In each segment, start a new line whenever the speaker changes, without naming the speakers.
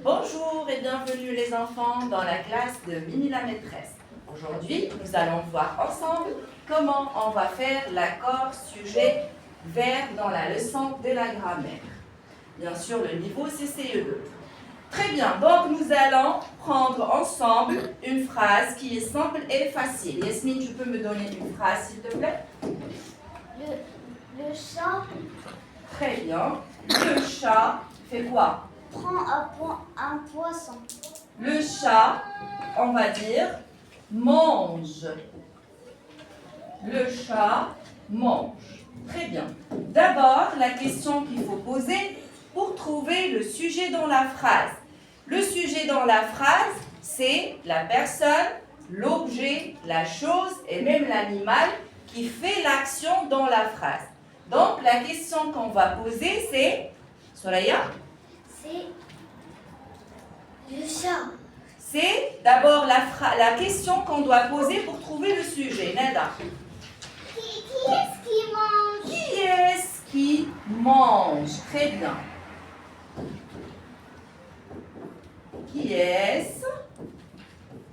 Bonjour et bienvenue les enfants dans la classe de Mini la maîtresse. Aujourd'hui, nous allons voir ensemble comment on va faire l'accord sujet-verbe dans la leçon de la grammaire. Bien sûr, le niveau c'est CE2. Très bien, donc nous allons prendre ensemble une phrase qui est simple et facile. Yasmine, tu peux me donner une phrase s'il te plaît?
Le chat
Très bien. Le chat fait quoi?
prend un poisson.
Le chat, on va dire, mange. Le chat mange. Très bien. D'abord, la question qu'il faut poser pour trouver le sujet dans la phrase. Le sujet dans la phrase, c'est la personne, l'objet, la chose et même l'animal qui fait l'action dans la phrase. Donc, la question qu'on va poser, c'est... Soraya?
C'est le chat.
C'est d'abord la question qu'on doit poser pour trouver le sujet. Nada.
Qui est-ce qui mange?
Qui est-ce qui mange? Très bien. Qui est-ce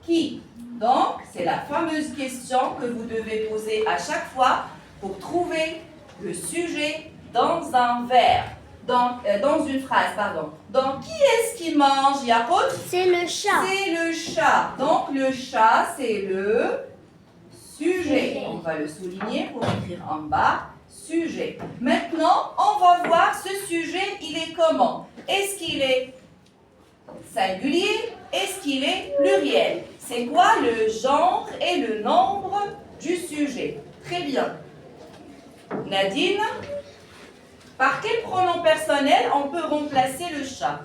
qui? Donc, c'est la fameuse question que vous devez poser à chaque fois pour trouver le sujet dans un verbe. Dans une phrase, pardon. Donc, qui est-ce qui mange, Yacoub?
C'est le chat.
C'est le chat. Donc, le chat, c'est le sujet. On va le souligner pour écrire en bas. Sujet. Maintenant, on va voir ce sujet, il est comment? Est-ce qu'il est singulier? Est-ce qu'il est pluriel? C'est quoi le genre et le nombre du sujet? Très bien. Nadine? Par quel pronom personnel on peut remplacer le chat?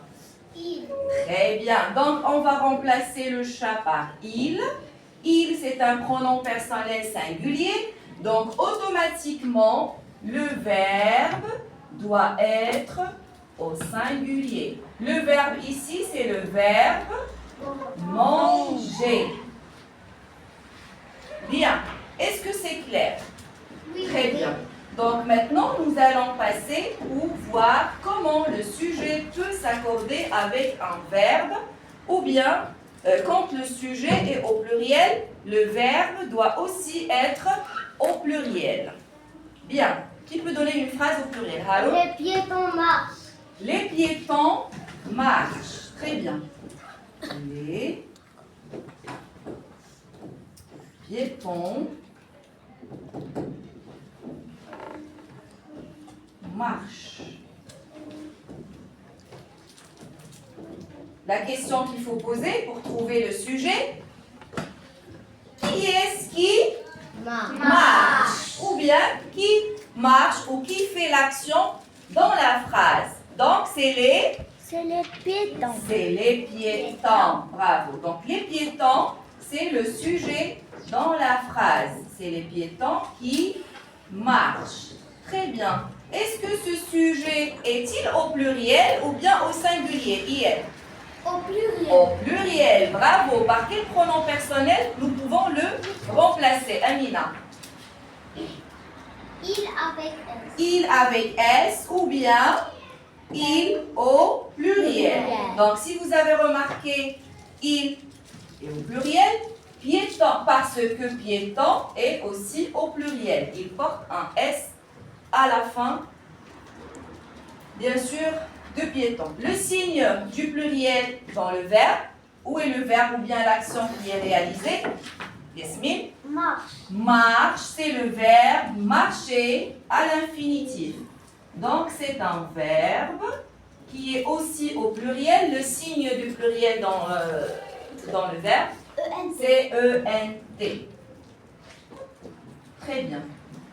Il.
Très bien. Donc, on va remplacer le chat par il. Il, c'est un pronom personnel singulier. Donc, automatiquement, le verbe doit être au singulier. Le verbe ici, c'est le verbe manger. Bien. Est-ce que c'est clair?
Oui.
Très bien. Donc maintenant, nous allons passer pour voir comment le sujet peut s'accorder avec un verbe ou bien quand le sujet est au pluriel, le verbe doit aussi être au pluriel. Bien. Qui peut donner une phrase au pluriel? Allô?
Les piétons marchent.
Les piétons marchent. Très bien. Les piétons marche. La question qu'il faut poser pour trouver le sujet, qui est-ce qui marche? Ou bien qui marche ou qui fait l'action dans la phrase. Donc c'est les
piétons.
C'est les piétons. Bravo. Donc les piétons, c'est le sujet dans la phrase. C'est les piétons qui marchent. Très bien. Est-ce que ce sujet est-il au pluriel ou bien au singulier? IL.
Au pluriel.
Au pluriel. Bravo. Par quel pronom personnel nous pouvons le remplacer? Amina.
Il avec S.
Il avec S ou bien il au pluriel. Donc si vous avez remarqué, il est au pluriel, piéton, parce que piéton est aussi au pluriel. Il porte un S à la fin, bien sûr, de piéton. Le signe du pluriel dans le verbe, où est le verbe ou bien l'action qui est réalisée? Yasmine?
Marche.
Marche, c'est le verbe marcher à l'infinitif. Donc, c'est un verbe qui est aussi au pluriel. Le signe du pluriel dans le verbe, c'est ENT. Très bien.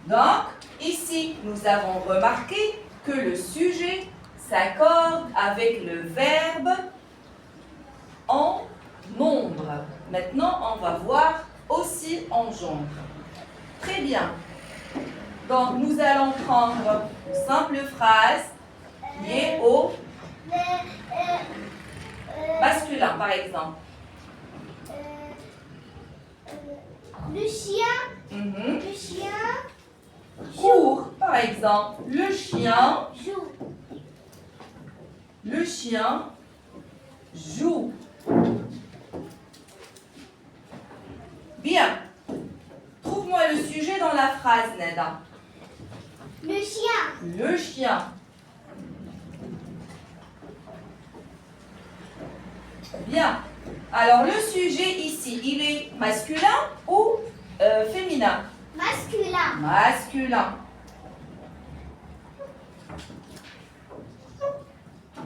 Donc, ici, nous avons remarqué que le sujet s'accorde avec le verbe en nombre. Maintenant, on va voir aussi en genre. Très bien. Donc, nous allons prendre une simple phrase qui est au masculin, par exemple.
Le chien.
Le
chien
court, par exemple. Le chien
joue.
Le chien joue. Bien. Trouve-moi le sujet dans la phrase, Neda.
Le chien.
Le chien. Bien. Alors, le sujet ici, il est masculin ou féminin?
Masculin.
Masculin.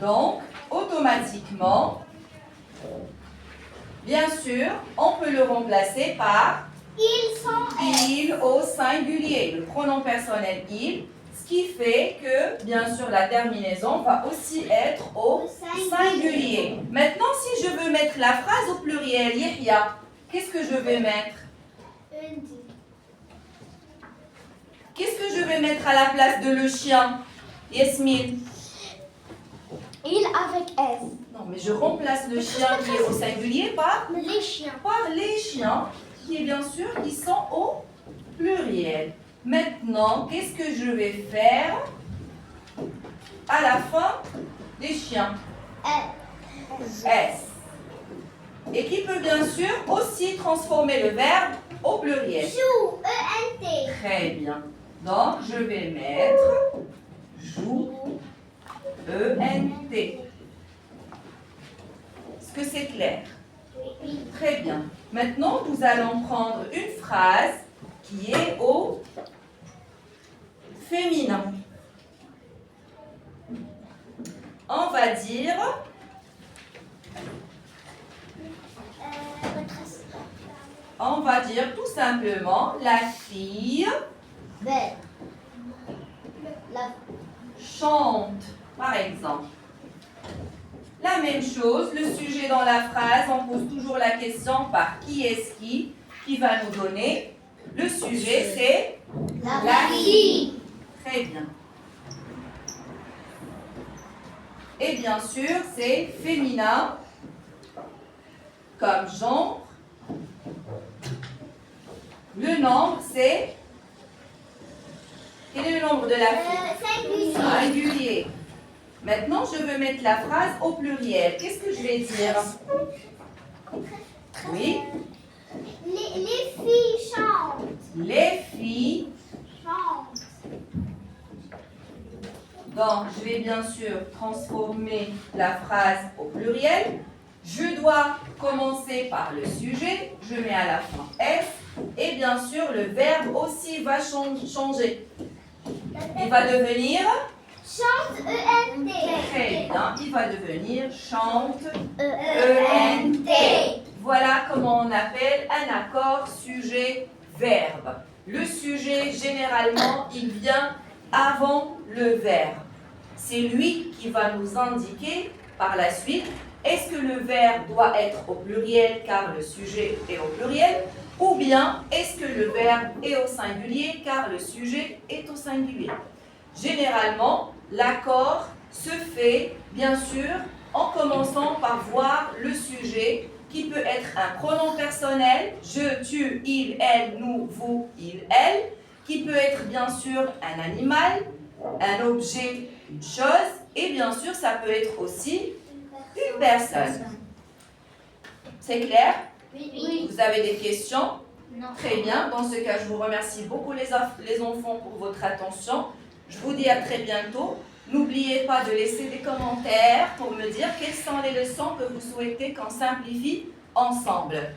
Donc, automatiquement, bien sûr, on peut le remplacer par
Ils sont
il au singulier, le pronom personnel il, ce qui fait que, bien sûr, la terminaison va aussi être au singulier. Maintenant, si je veux mettre la phrase au pluriel, Yahya, qu'est-ce que je vais mettre? Qu'est-ce que je vais mettre à la place de le chien, Yasmine?
Il avec S.
Non, mais je remplace le chien qui est au singulier par
Les chiens.
les chiens, qui est bien sûr, qui sont au pluriel. Maintenant, qu'est-ce que je vais faire à la fin des chiens? S. Et qui peut bien sûr aussi transformer le verbe au pluriel.
Joue. E-N-T.
Très bien. Donc, je vais mettre joue, E-N-T. Est-ce que c'est clair?
Oui.
Très bien. Maintenant, nous allons prendre une phrase qui est au féminin. On va dire tout simplement la fille
Vert. La
chante, par exemple. La même chose, le sujet dans la phrase, on pose toujours la question par qui est-ce qui va nous donner. Le sujet, c'est
La fille.
très bien. Et bien sûr, c'est féminin comme genre. Le nombre, c'est... Quel est le nombre de la fille?
Singulier.
Singulier. Maintenant, je veux mettre la phrase au pluriel. Qu'est-ce que je vais dire? Oui.
Les filles chantent.
Les filles.
Chantent.
Donc, je vais bien sûr transformer la phrase au pluriel. Je dois commencer par le sujet. Je mets à la fin S. Et bien sûr, le verbe aussi va changer. Il va devenir...
Chante. E-N-T.
Très bien. Il va devenir chante.
E-N-T.
Voilà comment on appelle un accord sujet-verbe. Le sujet, généralement, il vient avant le verbe. C'est lui qui va nous indiquer par la suite, est-ce que le verbe doit être au pluriel car le sujet est au pluriel, ou bien est-ce que le verbe est au singulier car le sujet est au singulier. Généralement, l'accord se fait, bien sûr, en commençant par voir le sujet qui peut être un pronom personnel, je, tu, il, elle, nous, vous, il, elle, qui peut être bien sûr un animal, un objet, une chose, et bien sûr, ça peut être aussi une personne. C'est clair?
Oui.
Vous avez des questions?
Non.
Très bien. Dans ce cas, je vous remercie beaucoup les enfants pour votre attention. Je vous dis à très bientôt. N'oubliez pas de laisser des commentaires pour me dire quelles sont les leçons que vous souhaitez qu'on simplifie ensemble.